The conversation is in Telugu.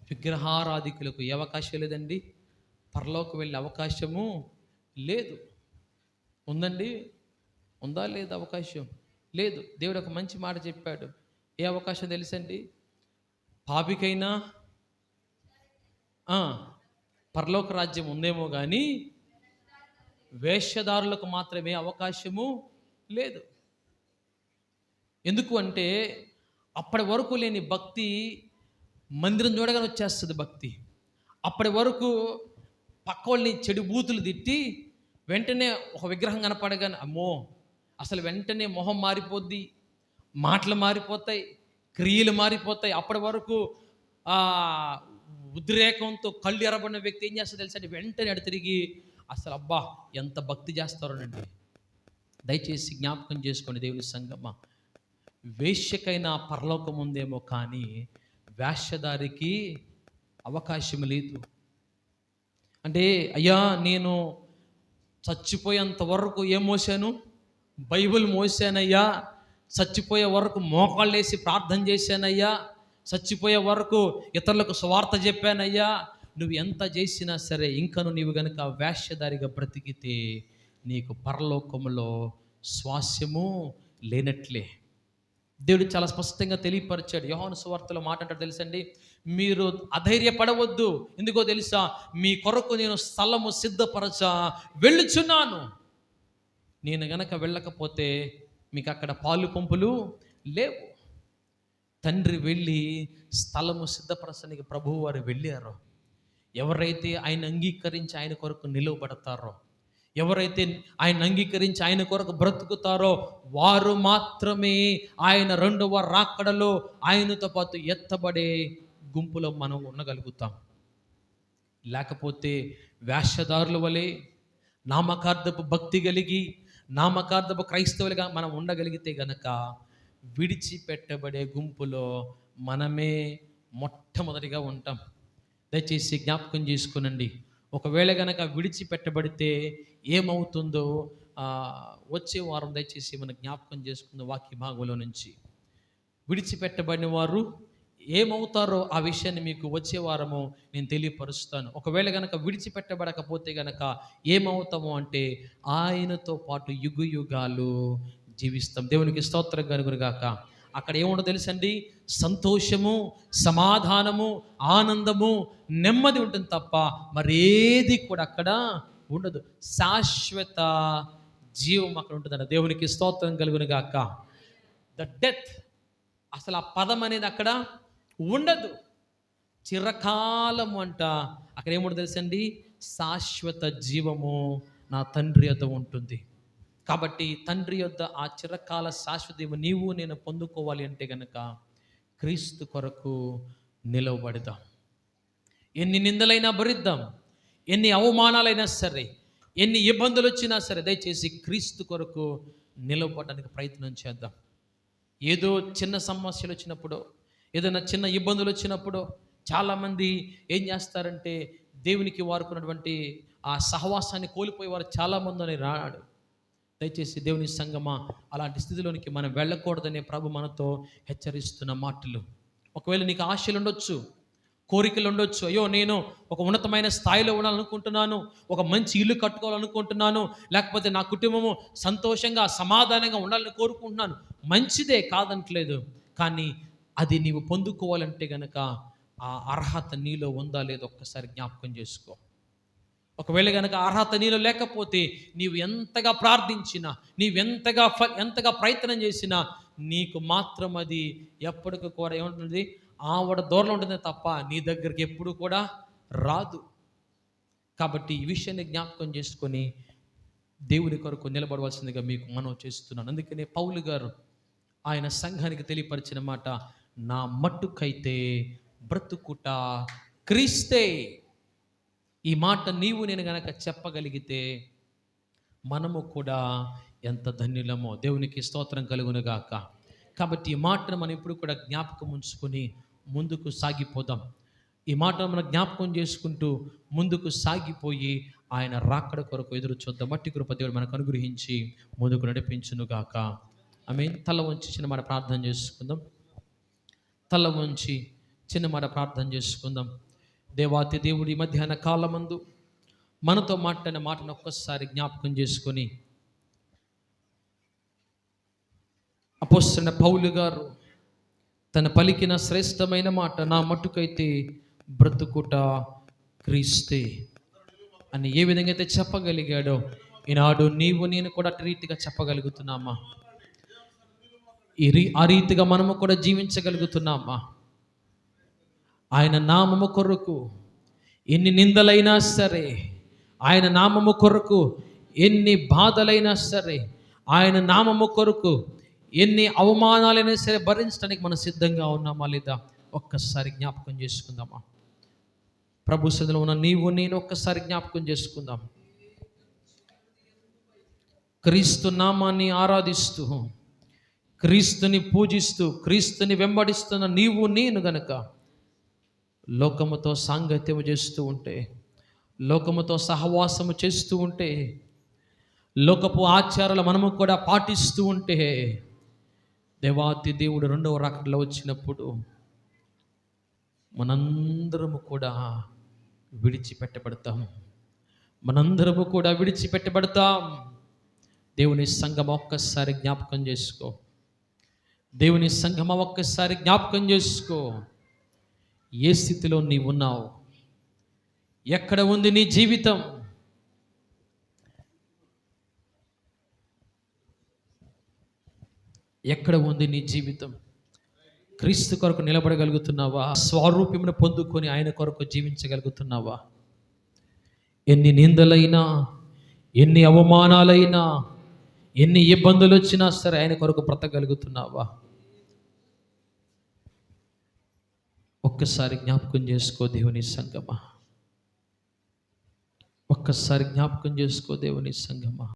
విగ్రహారాధికులకు ఏ అవకాశం లేదండి? పరలోకం వెళ్ళే అవకాశము లేదు. ఉందండి? ఉందా లేదా అవకాశం? లేదు. దేవుడు ఒక మంచి మాట చెప్పాడు. ఏ అవకాశం తెలుసండి? పాపికైనా ఆ! పరలోక రాజ్యం ఉందేమో గానీ, వేశ్యదారులకు మాత్రమే అవకాశము లేదు. ఎందుకు అంటే, అప్పటి వరకు లేని భక్తి మందిరం చూడగానే వచ్చేస్తది భక్తి. అప్పటి వరకు పక్కోళ్ళని చెడు బూతులు తిట్టి, వెంటనే ఒక విగ్రహం కనపడగానే అమ్మో! అసలు వెంటనే మొహం మారిపోద్ది, మాటలు మారిపోతాయి, క్రియలు మారిపోతాయి. అప్పటి వరకు ఉద్రేకంతో కళ్ళు ఎర్రబడిన వ్యక్తి ఏం చేస్తాడో తెలుసా అండి? వెంటనే అటు తిరిగి అసలు అబ్బా! ఎంత భక్తి చేస్తారోనండి. దయచేసి జ్ఞాపకం చేసుకోండి దేవుని సంగమా. వేశ్యకైనా పరలోకం ఉందేమో కానీ వేశ్యదారికి అవకాశం లేదు. అంటే అయ్యా నేను చచ్చిపోయేంత వరకు ఏం మోసాను? బైబిల్ మోసానయ్యా. చచ్చిపోయే వరకు మోకాళ్ళేసి ప్రార్థన చేశానయ్యా. చచ్చిపోయే వరకు ఇతరులకు సువార్త చెప్పానయ్యా. నువ్వు ఎంత చేసినా సరే ఇంకను నీవు గనుక వేశ్యదారిగా బ్రతికితే నీకు పరలోకములో స్వాస్యము లేనట్లే. దేవుడు చాలా స్పష్టంగా తెలియపరిచాడు. యోహాను సువార్తలో మాట అంటాడు తెలుసండి, మీరు అధైర్యపడవద్దు. ఎందుకో తెలుసా? మీ కొరకు నేను స్థలము సిద్ధపరచ వెళ్ళుచున్నాను. నేను గనక వెళ్ళకపోతే మీకు అక్కడ పాలు పంపులు లేవు. తండ్రి వెళ్ళి స్థలము సిద్ధపరచడానికి ప్రభువు వారు వెళ్ళారో, ఎవరైతే ఆయన అంగీకరించి ఆయన కొరకు నిలువబడతారో, ఎవరైతే ఆయన అంగీకరించి ఆయన కొరకు బ్రతుకుతారో వారు మాత్రమే ఆయన రెండవ రాకడలో ఆయనతో పాటు ఎత్తబడే గుంపులో మనం ఉండగలుగుతాం. లేకపోతే వేషధారుల వలె నామకార్థపు భక్తి కలిగి నామకార్థపు క్రైస్తవులుగా మనం ఉండగలిగితే గనక విడిచిపెట్టబడే గుంపులో మనమే మొట్టమొదటిగా ఉంటాం. దయచేసి జ్ఞాపకం చేసుకునండి. ఒకవేళ గనక విడిచిపెట్టబడితే ఏమవుతుందో వచ్చే వారం దయచేసి మనం జ్ఞాపకం చేసుకున్న వాక్య భాగంలో నుంచి విడిచిపెట్టబడిన వారు ఏమవుతారో ఆ విషయాన్ని మీకు వచ్చే వారము నేను తెలియపరుస్తాను. ఒకవేళ గనక విడిచిపెట్టబడకపోతే గనక ఏమవుతాము అంటే ఆయనతో పాటు యుగ యుగాలు జీవిస్తాం. దేవునికి స్తోత్రం కలుగునుగాక. అక్కడ ఏముండో తెలుసండి? సంతోషము, సమాధానము, ఆనందము, నెమ్మది ఉంటుంది తప్ప మరేది కూడా అక్కడ ఉండదు. శాశ్వత జీవం అక్కడ ఉంటుందట. దేవునికి స్తోత్రం కలుగునుగాక. ద డెత్, అసలు ఆ పదం అనేది అక్కడ ఉండదు. చిరకాలము అంట అక్కడ ఏముండదు తెలుసండి? శాశ్వత జీవము నా తండ్రి యొద్ద ఉంటుంది. కాబట్టి తండ్రి యొద్ద ఆ చిరకాల శాశ్వత నీవు నేను పొందుకోవాలి అంటే గనక క్రీస్తు కొరకు నిలవబడదాం. ఎన్ని నిందలైనా భరిద్దాం, ఎన్ని అవమానాలైనా సరే, ఎన్ని ఇబ్బందులు వచ్చినా సరే దయచేసి క్రీస్తు కొరకు నిలవబడడానికి ప్రయత్నం చేద్దాం. ఏదో చిన్న సమస్యలు వచ్చినప్పుడు, ఏదైనా చిన్న ఇబ్బందులు వచ్చినప్పుడు చాలామంది ఏం చేస్తారంటే దేవునికి వారుకున్నటువంటి ఆ సహవాసాన్ని కోల్పోయేవారు చాలామంది అని రాడు. దయచేసి దేవుని సంగమా అలాంటి స్థితిలోనికి మనం వెళ్ళకూడదనే ప్రభు మనతో హెచ్చరిస్తున్న మాటలు. ఒకవేళ నీకు ఆశలు ఉండొచ్చు, కోరికలు ఉండొచ్చు. అయ్యో నేను ఒక ఉన్నతమైన స్థాయిలో ఉండాలనుకుంటున్నాను, ఒక మంచి ఇల్లు కట్టుకోవాలనుకుంటున్నాను, లేకపోతే నా కుటుంబము సంతోషంగా సమాధానంగా ఉండాలని కోరుకుంటున్నాను. మంచిదే, కాదంటలేదు. కానీ అది నీవు పొందుకోవాలంటే గనక ఆ అర్హత నీలో ఉందా లేదో ఒక్కసారి జ్ఞాపకం చేసుకో. ఒకవేళ కనుక అర్హత నీలో లేకపోతే నీవు ఎంతగా ప్రార్థించినా, ఎంతగా ప్రయత్నం చేసినా నీకు మాత్రం అది ఎప్పటికీ కూడా ఏముంటుంది? ఆవిడ దూరంలో ఉంటుంది తప్ప నీ దగ్గరికి ఎప్పుడు కూడా రాదు. కాబట్టి ఈ విషయాన్ని జ్ఞాపకం చేసుకొని దేవుని కొరకు నిలబడవలసిందిగా మీకు మనవి చేస్తున్నాను. అందుకనే పౌలు గారు ఆయన సంఘానికి తెలియపరిచిన మాట, నా మట్టుకైతే బ్రతుకుట క్రీస్తే. ఈ మాట నీవు నేను గనక చెప్పగలిగితే మనము కూడా ఎంత ధన్యులమో. దేవునికి స్తోత్రం కలుగునుగాక. కాబట్టి ఈ మాటను మనం ఇప్పుడు కూడా జ్ఞాపకం ఉంచుకొని ముందుకు సాగిపోదాం. ఈ మాటను మనం జ్ఞాపకం చేసుకుంటూ ముందుకు సాగిపోయి ఆయన రాకడ కొరకు ఎదురు చూద్దాం. మట్టి కృప దేవుడు మనకు అనుగ్రహించి ముందుకు నడిపించునుగాక. ఆమేన్. తల వంచి చిన్న మాట ప్రార్థన చేసుకుందాం. తల వంచి చిన్న మాట ప్రార్థన చేసుకుందాం. దేవాతి దేవుడి మధ్యాహ్న కాలమందు మనతో మాట్లాడిన మాటను ఒక్కసారి జ్ఞాపకం చేసుకొని, అపోస్తలుడైన పౌలు గారు తన పలికిన శ్రేష్టమైన మాట, నా మట్టుకైతే బ్రతుకుట క్రీస్తే అని ఏ విధంగా అయితే చెప్పగలిగాడో, ఈనాడు నీవు నేను కూడా అటు రీతిగా చెప్పగలుగుతున్నామా? ఆ రీతిగా మనము కూడా జీవించగలుగుతున్నామా? ఆయన నామము కొరకు ఎన్ని నిందలైనా సరే, ఆయన నామము కొరకు ఎన్ని బాధలైనా సరే, ఆయన నామము కొరకు ఎన్ని అవమానాలైనా సరే భరించడానికి మనం సిద్ధంగా ఉన్నామా లేదా? ఒక్కసారి జ్ఞాపకం చేసుకుందామా? ప్రభు సన్నిధిలో ఉన్న నీవు నేను ఒక్కసారి జ్ఞాపకం చేసుకుందాం. క్రీస్తు నామాన్ని ఆరాధిస్తూ, క్రీస్తుని పూజిస్తూ, క్రీస్తుని వెంబడిస్తున్న నీవు నేను గనక లోకముతో సాంగత్యము చేస్తూ ఉంటే, లోకముతో సహవాసము చేస్తూ ఉంటే, లోకపు ఆచారాలు మనము కూడా పాటిస్తూ ఉంటే, దేవాతి దేవుడు రెండవ రాకడలో వచ్చినప్పుడు మనందరము కూడా విడిచిపెట్టబడతాం. మనందరము కూడా విడిచిపెట్టబడతాం. దేవుని సంఘం ఒక్కసారి జ్ఞాపకం చేసుకో. దేవుని సంఘం ఒక్కసారి జ్ఞాపకం చేసుకో. ఏ స్థితిలో నీవు ఉన్నావు? ఎక్కడ ఉంది నీ జీవితం? ఎక్కడ ఉంది నీ జీవితం? క్రీస్తు కొరకు నిలబడగలుగుతున్నావా? స్వరూపమును పొందుకొని ఆయన కొరకు జీవించగలుగుతున్నావా? ఎన్ని నిందలైనా, ఎన్ని అవమానాలైనా, ఎన్ని ఇబ్బందులు వచ్చినా సరే ఆయన కొరకు బ్రతకగలుగుతున్నావా? ఒక్కసారి జ్ఞాపకం చేసుకో దేవుని సంగమా. ఒక్కసారి జ్ఞాపకం చేసుకో దేవుని సంగమా.